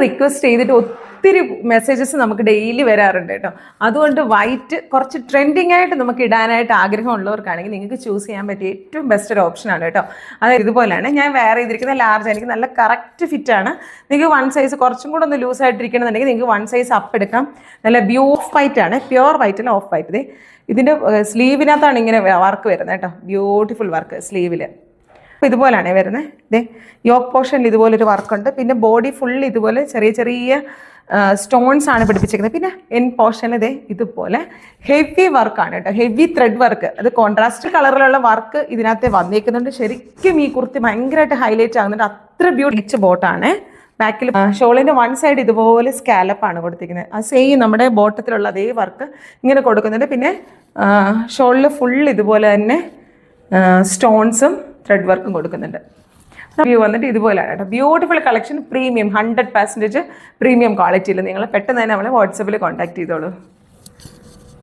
Request ചെയ്തിട്ട് ഒത്തിരി messages നമുക്ക് ഡെയിലി വരാറുണ്ട് കേട്ടോ. അതുകൊണ്ട് വൈറ്റ് കുറച്ച് ട്രെൻഡിങ് ആയിട്ട് നമുക്ക് ഇടാനായിട്ട് ആഗ്രഹമുള്ളവർക്കാണെങ്കിൽ നിങ്ങൾക്ക് ചൂസ് ചെയ്യാൻ പറ്റിയ ഏറ്റവും ബെസ്റ്റ് ഒരു ഓപ്ഷനാണ് കേട്ടോ. അതായത് ഇതുപോലെയാണ് ഞാൻ വെയർ ചെയ്തിരിക്കുന്ന ലാർജ്, എനിക്ക് നല്ല കറക്റ്റ് ഫിറ്റാണ്. നിങ്ങൾക്ക് 1 സൈസ് കുറച്ചും കൂടെ ഒന്ന് ലൂസായിട്ടിരിക്കണമെന്നുണ്ടെങ്കിൽ നിങ്ങൾക്ക് 1 സൈസ് അപ്പ് എടുക്കാം. നല്ല ഓഫ് വൈറ്റ് ആണ്, പ്യുവർ വൈറ്റ് അല്ല, ഓഫ് വൈറ്റ്. ഇതിൻ്റെ സ്ലീവിനകത്താണ് ഇങ്ങനെ വർക്ക് വരുന്നത് കേട്ടോ, ബ്യൂട്ടിഫുൾ വർക്ക് സ്ലീവിൽ. അപ്പോൾ ഇതുപോലെയാണ് വരുന്നത്. യോക്ക് പോർഷനിൽ ഇതുപോലൊരു വർക്കുണ്ട്. പിന്നെ ബോഡി ഫുൾ ഇതുപോലെ ചെറിയ ചെറിയ സ്റ്റോൺസ് ആണ് പിടിപ്പിച്ചിരിക്കുന്നത്. പിന്നെ എൻ പോർഷനിൽ ഇതുപോലെ ഹെവി വർക്കാണ് കേട്ടോ, ഹെവി ത്രെഡ് വർക്ക്. അത് കോൺട്രാസ്റ്റ് കളറിലുള്ള വർക്ക് ഇതിനകത്ത് വന്നിരിക്കുന്നുണ്ട്. ശരിക്കും ഈ കുർത്തി ഭയങ്കരമായിട്ട് ഹൈലൈറ്റ് ആകുന്നുണ്ട്. അത്ര ബ്യൂട്ടിച്ച് ബോട്ടാണ്. ബാക്കിൽ ഷോളിൻ്റെ 1 സൈഡ് ഇതുപോലെ സ്കാലപ്പാണ് കൊടുത്തിരിക്കുന്നത്. അത് സെയിം നമ്മുടെ ബോട്ടത്തിലുള്ള അതേ വർക്ക് ഇങ്ങനെ കൊടുക്കുന്നുണ്ട്. പിന്നെ ഷോളിൽ ഫുൾ ഇതുപോലെ തന്നെ സ്റ്റോൺസും ത്രെഡ് വർക്കും കൊടുക്കുന്നുണ്ട്. വ്യൂ വന്നിട്ട് ഇതുപോലെയാണ് കേട്ടോ. ബ്യൂട്ടിഫുൾ കളക്ഷൻ, പ്രീമിയം 100% പ്രീമിയം ക്വാളിറ്റിയിൽ. നിങ്ങൾ പെട്ടെന്ന് തന്നെ നമ്മളെ വാട്സപ്പിൽ കോൺടാക്ട് ചെയ്തോളൂ.